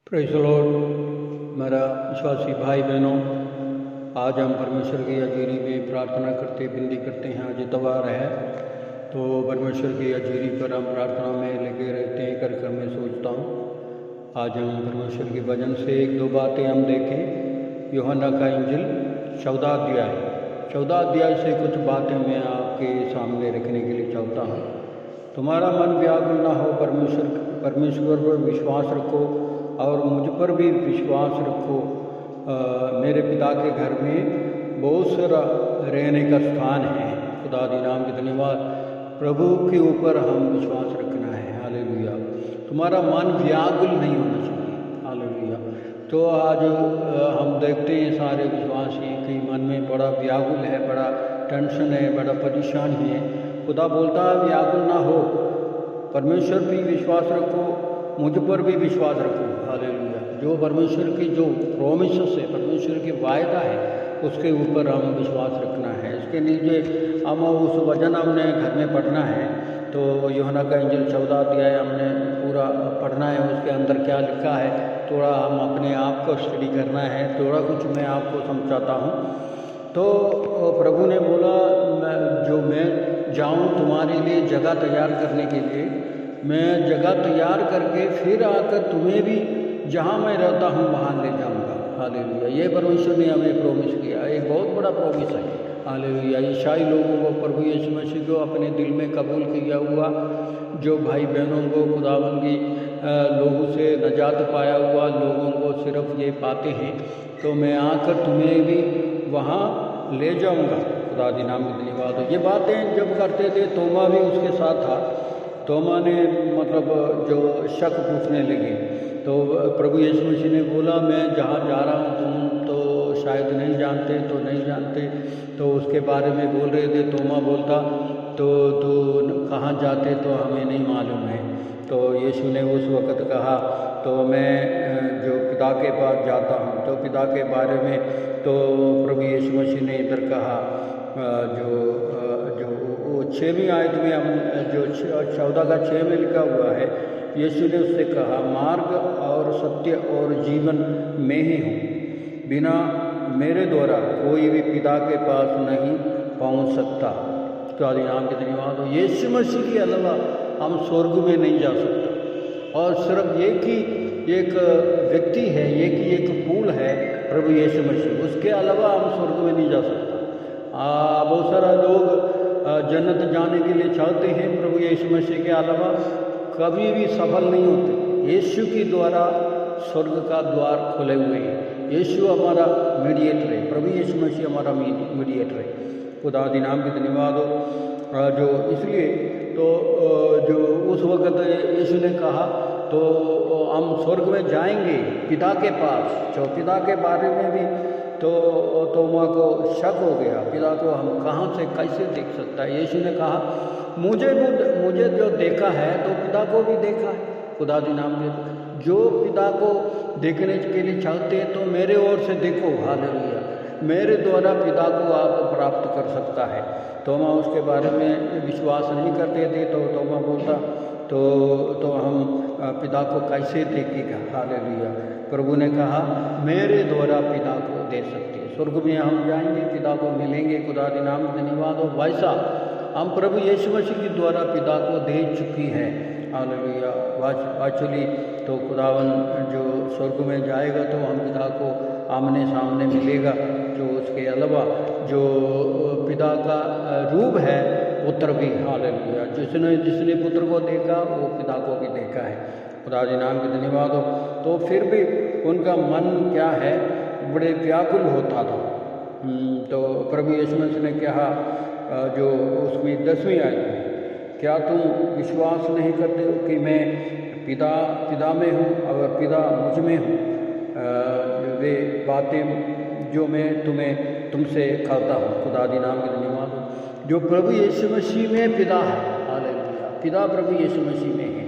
Praise the Lord. मेरा विश्वासी भाई बहनों, आज हम परमेश्वर की हज़ूरी में प्रार्थना करते विनती करते हैं। आज इतवार है तो परमेश्वर की हज़ूरी पर हम प्रार्थना में लगे रहते हैं। कर मैं सोचता हूँ आज हम परमेश्वर के वचन से एक दो बातें हम देखें। यूहन्ना का इंजिल 14 अध्याय से कुछ बातें मैं आपके सामने रखने के लिए चाहता हूँ। तुम्हारा मन व्याकुल ना हो, परमेश्वर पर विश्वास रखो और मुझ पर भी विश्वास रखो। मेरे पिता के घर में बहुत सारा रहने का स्थान है। खुदा दी नाम की धन्यवाद। प्रभु के ऊपर हम विश्वास रखना है। हालेलुया। तुम्हारा मन व्याकुल नहीं होना चाहिए। हालेलुया। तो आज हम देखते हैं सारे विश्वासी के मन में बड़ा व्याकुल है, बड़ा टेंशन है, बड़ा परेशानी है। खुदा बोलता है व्याकुल ना हो, परमेश्वर भी विश्वास रखो, मुझ पर भी विश्वास रखो। हालेलुया। जो परमेश्वर की जो प्रोमिसेस है, परमेश्वर की वायदा है, उसके ऊपर हम विश्वास रखना है। इसके नीचे हम उस वचन हमने घर में पढ़ना है। तो यूहन्ना का इंजिल 14 अध्याय हमने पूरा पढ़ना है। उसके अंदर क्या लिखा है थोड़ा हम अपने आप को स्टडी करना है। थोड़ा कुछ मैं आपको समझाता हूँ। तो प्रभु ने बोला मैं जाऊँ तुम्हारे लिए जगह तैयार करने के लिए। मैं जगह तैयार करके फिर आकर तुम्हें भी जहाँ मैं रहता हूँ वहाँ ले जाऊँगा। हालेलुया। ये परमेश्वर ने हमें प्रॉमिस किया। एक बहुत बड़ा प्रॉमिस है। हालेलुया। ईसाई लोगों को प्रभु यीशु मसीह को अपने दिल में कबूल किया हुआ जो भाई बहनों को खुदावन की लोगों से नजात पाया हुआ लोगों को सिर्फ ये पाते हैं। तो मैं आकर तुम्हें भी वहाँ ले जाऊँगा। खुदा दी नाम की धन्यवाद हो। ये बातें जब करते थे तोमा भी उसके साथ था। तोमा ने जो शक पूछने लगे तो प्रभु यीशु मसीह ने बोला मैं जहाँ जा रहा हूँ तुम तो शायद नहीं जानते, तो नहीं जानते। तो उसके बारे में बोल रहे थे। तोमा बोलता तो कहाँ जाते तो हमें नहीं मालूम है। तो यीशु ने उस वक़्त कहा तो मैं जो पिता के पास जाता हूँ। तो पिता के बारे में तो प्रभु यीशु मसीह ने इधर कहा जो 6वीं आयत में हम जो 14 का 6 में लिखा हुआ है, यीशु ने उससे कहा मार्ग और सत्य और जीवन मैं ही हूँ। बिना मेरे द्वारा कोई भी पिता के पास नहीं पहुँच सकता। तो नाम के धन्यवाद हो। यीशु मसीह के अलावा हम स्वर्ग में नहीं जा सकते। और सिर्फ एक व्यक्ति है, एक पुल है प्रभु यीशु मसीह। उसके अलावा हम स्वर्ग में नहीं जा सकते। बहुत सारा लोग जन्नत जाने के लिए चाहते हैं, प्रभु यीशु मसीह के अलावा कभी भी सफल नहीं होते। यीशु के द्वारा स्वर्ग का द्वार खुले हुए हैं। यीशु हमारा मीडिएटर है। प्रभु यीशु मसीह हमारा मीडिएटर है। खुदा दी नाम की धन्यवाद हो। जो इसलिए तो जो उस वक़्त यीशु ने कहा तो हम स्वर्ग में जाएंगे पिता के पास। जो पिता के बारे में भी तो तोमा को शक हो गया, पिता को हम कहाँ से कैसे देख सकता है। यीशु ने कहा मुझे जो देखा है तो पिता को भी देखा है। खुदा दी नाम के जो पिता को देखने के लिए चाहते हैं तो मेरे ओर से देखो। हालेलुया। मेरे द्वारा पिता को आप प्राप्त कर सकता है। तोमा उसके बारे में विश्वास नहीं करते थे। तो तोमा बोलता तो हम पिता को कैसे देखेगा। हालेलुया। प्रभु ने कहा मेरे द्वारा पिता को दे सकते हैं। स्वर्ग में हम जाएंगे, पिता को मिलेंगे। खुदा के नाम धन्यवाद हो। वैसा हम प्रभु यीशु मसीह के द्वारा पिता को दे चुकी है। हालेलुया। एक्चुअली तो खुदावन जो स्वर्ग में जाएगा तो हम पिता को आमने सामने मिलेगा। जो उसके अलावा जो पिता का रूप है पुत्र भी। हालेलुया। जिसने पुत्र को देखा वो पिता को भी देखा है। खुदा जी नाम के धन्यवाद हो। तो फिर भी उनका मन क्या है बड़े व्याकुल होता था। तो प्रभु यीशु मसीह ने कहा जो उसमें 10वीं आयत में क्या तुम विश्वास नहीं करते हो कि मैं पिता में हूँ और पिता मुझ में हूँ। वे बातें जो मैं तुमसे कहता हूँ। खुदा दी नाम के धन्यवाद हो। जो प्रभु यीशु मसीह में पिता है। हालेलुया। पिता प्रभु यीशु मसीह में है।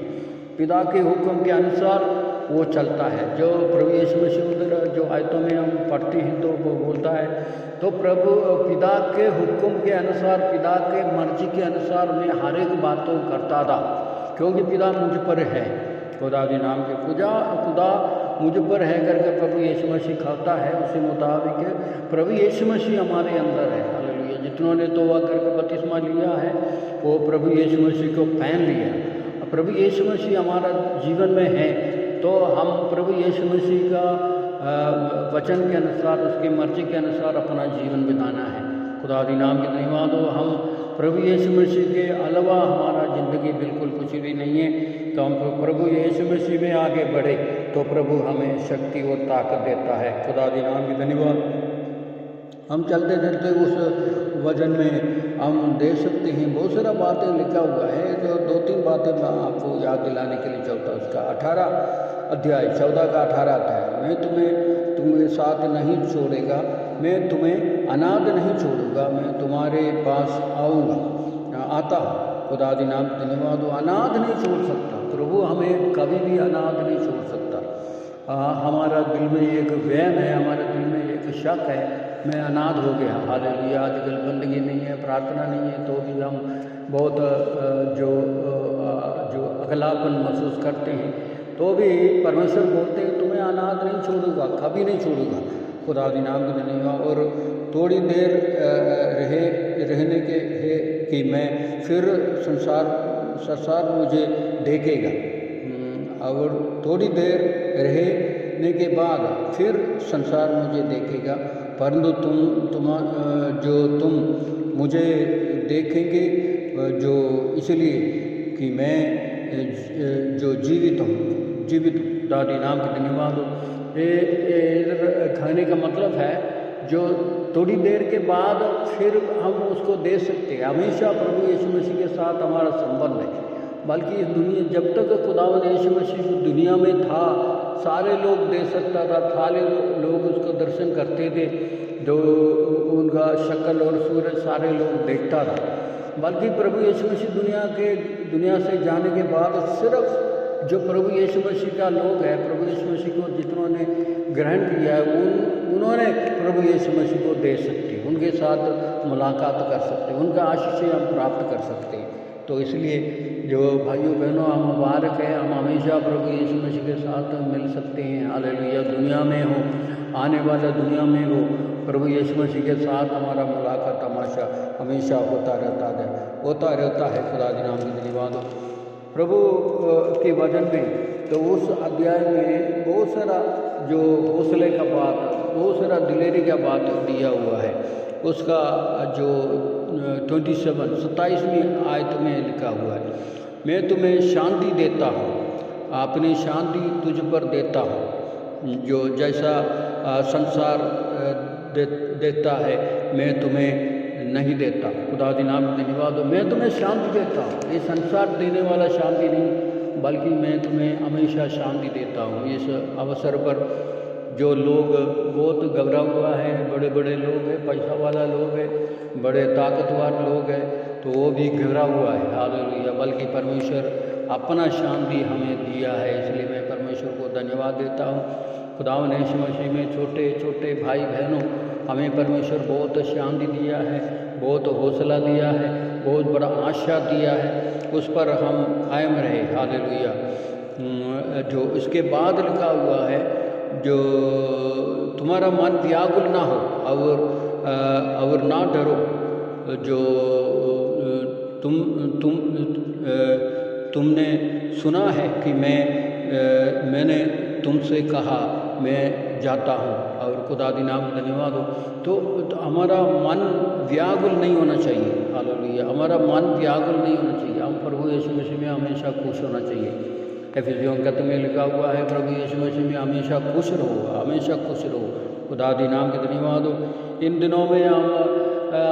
पिता के हुक्म के अनुसार वो चलता है। जो प्रभु यीशु मसीह उधर जो आयतों में हम पढ़ते हैं तो वो बोलता है तो प्रभु पिता के हुक्म के अनुसार, पिता के मर्जी के अनुसार मैं हर एक बातों करता था क्योंकि पिता मुझ पर है। खुदा के नाम के खुदा मुझ पर है करके प्रभु यीशु मसीह खाता है, उसी मुताबिक प्रभु यीशु मसीह हमारे अंदर है। हालेलुया। जितनों ने तौबा करके बपतिस्मा लिया है वो प्रभु यीशु मसीह को पहन लिया। प्रभु यीशु मसीह हमारा जीवन में है तो हम प्रभु यीशु मसीह का वचन के अनुसार, उसकी मर्जी के अनुसार अपना जीवन बिताना है। खुदा दी नाम की धन्यवाद हो। हम प्रभु यीशु मसीह के अलावा हमारा ज़िंदगी बिल्कुल कुछ भी नहीं है। तो हम प्रभु यीशु मसीह में आगे बढ़े तो प्रभु हमें शक्ति और ताकत देता है। खुदा दी नाम की धन्यवाद। हम चलते चलते उस वजन में हम देख सकते हैं बहुत सारा बातें लिखा हुआ है। तो 2-3 बातें मैं आपको याद दिलाने के लिए चाहता हूँ। उसका 18 अध्याय 14 का 18 अध्याय, मैं तुम्हें साथ नहीं छोड़ेगा, मैं तुम्हें अनाथ नहीं छोड़ूंगा, मैं तुम्हारे पास आता हूँ। खुदा दी नाम धन्यवाद। अनाथ नहीं छोड़ सकता प्रभु, हमें कभी भी अनाथ नहीं छोड़ सकता। हमारा दिल में एक वहम है, हमारे दिल में एक शक है, मैं अनाथ हो गया। हालेलुया। आजकल बंदगी नहीं है, प्रार्थना नहीं है, तो भी हम बहुत जो अगलापन महसूस करते हैं। तो भी परमेश्वर बोलते हैं तुम्हें अनाथ नहीं छोड़ूंगा, कभी नहीं छोड़ूंगा। खुदा दी नाम की धन्यवाद। और थोड़ी देर रहने के है कि मैं फिर संसार मुझे देखेगा, और थोड़ी देर रहने के बाद फिर संसार मुझे देखेगा, परंतु तुम मुझे देखेंगे जो इसलिए कि मैं जो जीवित हूँ। दादी नाम की धन्यवाद हो। खाने का मतलब है जो थोड़ी देर के बाद फिर हम उसको दे सकते हैं। हमेशा प्रभु यीशु मसीह के साथ हमारा संबंध है। बल्कि इस दुनिया, जब तक खुदावंद यीशु मसीह दुनिया में था, सारे लोग दे सकता था, सारे लोग उसको दर्शन करते थे, जो उनका शक्ल और सूरज सारे लोग देखता था। बल्कि प्रभु यीशु मसीह दुनिया से जाने के बाद सिर्फ जो प्रभु यीशु मसीह का लोग है, प्रभु यीशु मसीह को जितनों ने ग्रहण किया है, उन्होंने प्रभु यीशु मसीह को दे सकते, उनके साथ मुलाकात कर सकते, उनका आशीष हम प्राप्त कर सकते हैं। तो इसलिए जो भाइयों बहनों, हम मुबारक है, हम हमेशा प्रभु यीशु मसीह के साथ मिल सकते हैं। हालेलुया। दुनिया में हो, आने वाला दुनिया में हो, प्रभु यीशु मसीह के साथ हमारा मुलाकात हमेशा होता रहता है। खुदा के नाम की धन्यवाद हो। प्रभु के वचन में तो उस अध्याय में बहुत सारा जो हौसले का बात, बहुत सारा दिलेरी का बात दिया हुआ है। उसका जो 27वीं आयत में लिखा हुआ है, मैं तुम्हें शांति देता हूँ, अपनी शांति तुझ पर देता हूँ, जो जैसा संसार देता है मैं तुम्हें नहीं देता। खुदा दी नाम धन्यवाद हो। मैं तुम्हें शांति देता हूँ, ये संसार देने वाला शांति नहीं, बल्कि मैं तुम्हें हमेशा शांति देता हूँ। इस अवसर पर जो लोग बहुत घबरा हुआ है, बड़े बड़े लोग हैं, पैसा वाला लोग हैं, बड़े ताकतवर लोग हैं, तो वो भी घबरा हुआ है। हालेलुया। बल्कि परमेश्वर अपना शांति हमें दिया है, इसलिए मैं परमेश्वर को धन्यवाद देता हूँ। खुदावंद यीशु मसीह में छोटे छोटे भाई बहनों, हमें परमेश्वर बहुत शांति दिया है, बहुत हौसला दिया है, बहुत बड़ा आशा दिया है, उस पर हम कायम रहे। हालेलुया। जो इसके बाद लिखा हुआ है, जो तुम्हारा मन व्याकुल ना हो और ना डरो, जो तुमने सुना है कि मैंने तुमसे कहा मैं जाता हूँ। और खुदा दी नाम धन्यवाद हो। तो हमारा मन व्याकुल नहीं होना चाहिए। हालेलुया। हमारा मन व्याकुल नहीं होना चाहिए। हम प्रभु यीशु मसीह में हमेशा खुश होना चाहिए। एफिसियों का में लिखा हुआ है, प्रभु यीशु मसीह में हमेशा खुश रहो, हमेशा खुश रहो। खुदा दी नाम के धन्यवाद हो। इन दिनों में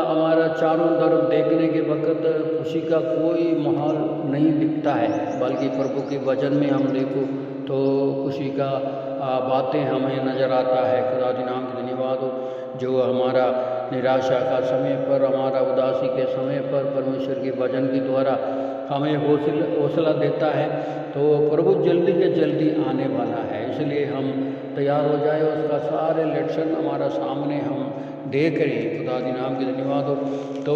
हमारा चारों तरफ देखने के वक्त खुशी का कोई माहौल नहीं दिखता है, बल्कि प्रभु के वचन में हम देखो तो खुशी का बातें हमें नज़र आता है। खुदा के नाम की धन्यवाद हो। जो हमारा निराशा का समय पर, हमारा उदासी के समय पर परमेश्वर के वचन के द्वारा हमें हौसला देता है, तो प्रभु जल्दी के जल्दी आने वाला है। इसलिए हम तैयार हो जाए, उसका सारे लक्षण हमारा सामने हम देख रहे हैं। खुदा के नाम की धन्यवाद हो। तो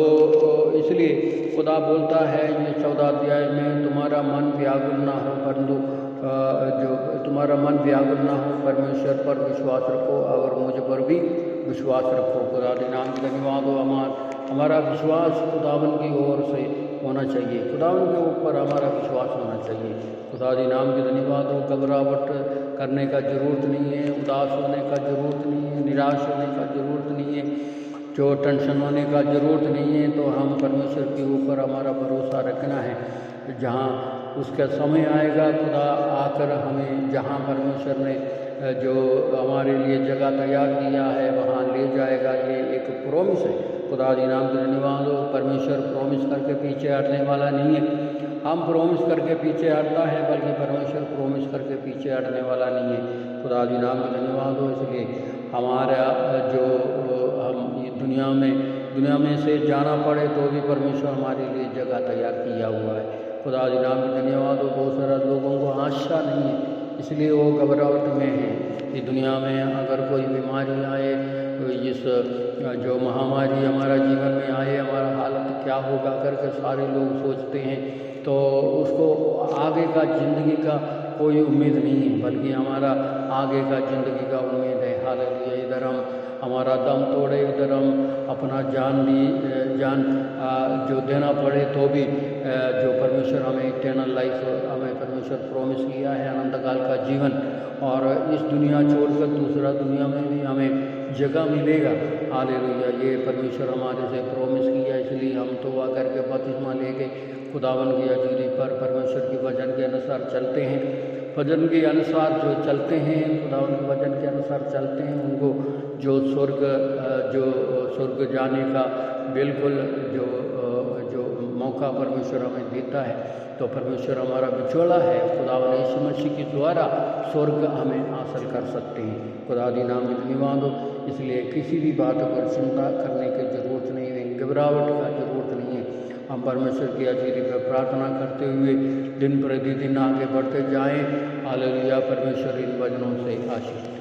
इसलिए खुदा बोलता है ये 14 अध्याय में, तुम्हारा मन व्याकुल ना हो, परंतु जो तुम्हारा मन व्याकुल ना हो, परमेश्वर पर विश्वास रखो और मुझ पर भी विश्वास रखो। खुदा के नाम की धन्यवाद हो। हमारा विश्वास खुदावन की ओर से होना चाहिए, खुदावन के ऊपर हमारा विश्वास होना चाहिए। खुदा के नाम की धन्यवाद हो। घबराहट करने का ज़रूरत नहीं है, उदास होने का ज़रूरत नहीं है, निराश होने का ज़रूरत नहीं है, जो टेंशन होने का ज़रूरत नहीं है। तो हम परमेश्वर के ऊपर हमारा भरोसा रखना है। जहाँ उसका समय आएगा, खुदा आकर हमें जहाँ परमेश्वर ने जो हमारे लिए जगह तैयार किया है वहाँ ले जाएगा। ये एक प्रॉमिस है। खुदा के नाम की धन्यवाद हो। परमेश्वर प्रॉमिस करके पीछे हटने वाला नहीं है। हम प्रॉमिस करके पीछे हटता है, बल्कि परमेश्वर प्रॉमिस करके पीछे हटने वाला नहीं है। खुदा के नाम की धन्यवाद हो। इसलिए हमारा जो हम ये दुनिया में से जाना पड़े तो भी परमेश्वर हमारे लिए जगह तैयार किया हुआ है। खुदा के नाम की धन्यवाद हो। बहुत सारा लोगों को आशा नहीं है, इसलिए वो घबराहट में है कि दुनिया में अगर कोई बीमारी आए, इस जो महामारी हमारा जीवन में आए, हमारा हालत क्या होगा करके सारे लोग सोचते हैं। तो उसको आगे का ज़िंदगी का कोई उम्मीद नहीं है, बल्कि हमारा आगे का ज़िंदगी का उम्मीद है। हालेलुया। इधर हम हमारा दम तोड़े, इधर हम अपना जान जो देना पड़े तो भी जो परमेश्वर हमें इटर्नल लाइफ, हमें परमेश्वर प्रॉमिस किया है अनंत काल का जीवन, और इस दुनिया छोड़कर दूसरा दुनिया में भी हमें जगह मिलेगा। हालेलुया। ये परमेश्वर हमारे से प्रॉमिस किया, इसलिए हम तौबा करके बपतिस्मा लेके खुदावन की हज़ूरी पर परमेश्वर के वचन के अनुसार चलते हैं। वचन के अनुसार जो चलते हैं, खुदावन के वचन के अनुसार चलते हैं, उनको जो स्वर्ग जाने का बिल्कुल जो मौका परमेश्वर हमें देता है। तो परमेश्वर हमारा बिछोड़ा है। खुदावन यीशु मसीह के द्वारा स्वर्ग हमें हासिल कर सकते हैं। खुदा के नाम की धन्यवाद हो। इसलिए किसी भी बात पर चिंता करने की ज़रूरत नहीं है, घबराहट का ज़रूरत नहीं है। हम परमेश्वर की हज़ूरी पर प्रार्थना करते हुए दिन प्रतिदिन आगे बढ़ते जाएं। हालेलुया। परमेश्वर इन वचनों से आशीष दे।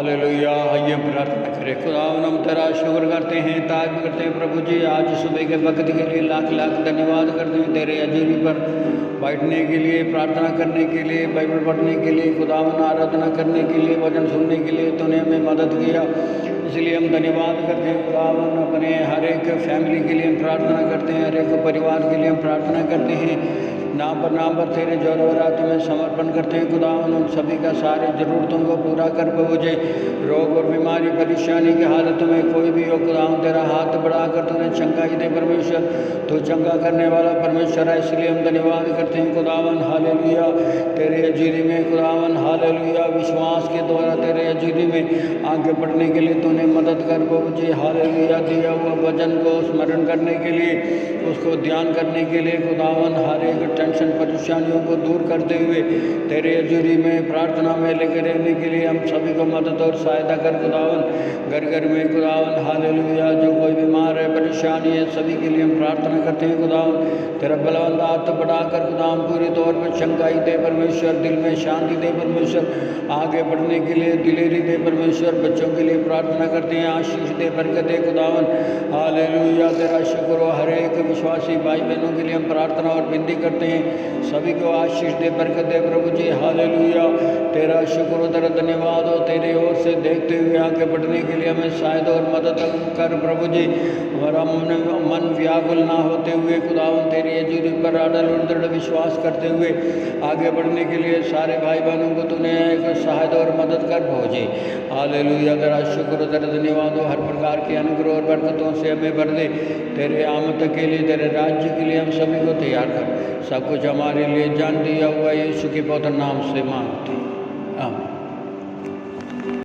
हालेलुया। आइए प्रार्थना करें। खुदावन हम तेरा शुक्र करते हैं, तारीफ करते हैं प्रभु जी, आज सुबह के वक्त के लिए लाख लाख धन्यवाद करते हैं। तेरे अजीरी पर बैठने के लिए, प्रार्थना करने के लिए, बाइबल पढ़ने के लिए, खुदावन आराधना करने के लिए, वचन सुनने के लिए तूने हमें मदद किया, इसलिए हम धन्यवाद करते हैं। खुदावन अपने हर एक फैमिली के लिए हम प्रार्थना करते हैं, हर एक परिवार के लिए हम प्रार्थना करते हैं। नाम पर तेरे जोरवरात में समर्पण करते हैं। खुदावन उन सभी का सारे ज़रूरतों को पूरा कर पहुँचे। रोग और बीमारी परेशानी की हालत में कोई भी हो, खुदावन तेरा हाथ बढ़ाकर तूने चंगाई दे परमेश्वर, तो चंगा करने वाला परमेश्वर है, इसलिए हम धन्यवाद करते हैं। खुदावन हालेलुया। तेरे अजीरी में खुदावन हालेलुया, विश्वास के द्वारा तेरे अजीरी में आगे बढ़ने के लिए तूने मदद कर पहुँचे। हालेलुया। दिया हुआ वचन को स्मरण करने के लिए, उसको ध्यान करने के लिए खुदावन हर एक टेंशन परेशानियों को दूर करते हुए तेरे अजूरी में प्रार्थना में लेकर रहने के लिए हम सभी को मदद और सहायता कर। खुदावन घर घर में खुदावन हालेलुया, जो कोई बीमार है, परेशानी है, सभी के लिए हम प्रार्थना करते हैं। खुदावन तेरा बलवंत हाथ बढ़ाकर खुदावन पूरी तौर पर चंगाई दे परमेश्वर, दिल में शांति दे परमेश्वर, आगे बढ़ने के लिए दिलेरी दे परमेश्वर। बच्चों के लिए प्रार्थना करते हैं, आशीष दे, बरकत दे खुदावन हालेलुया। तेरा शुक्र हो। हर एक विश्वासी भाई बहनों के लिए हम प्रार्थना और विनती करते हैं, सभी को आशीष दे, बरकत दे प्रभु जी। हालेलुया। तेरा शुक्र हो, तेरा धन्यवाद हो। तेरे ओर से देखते हुए आगे बढ़ने के लिए हमें सहायता और मदद कर प्रभु जी। हमारा मन व्याकुल ना होते हुए खुदावन तेरी अजूरी पर अड़ल और दृढ़ विश्वास करते हुए आगे बढ़ने के लिए सारे भाई बहनों को तूने एक सहायता और मदद कर पहुँचे। हालेलुया। तेरा शुक्र हो, तेरा धन्यवाद हो। हर प्रकार के अनुग्रह और बरकतों से हमें भर दे। तेरे आमद के लिए, तेरे राज्य के लिए हम सभी को तैयार कर। सब कुछ हमारे लिए जान दिया हुआ यीशु के पवित्र नाम से मांगते हैं, आमीन।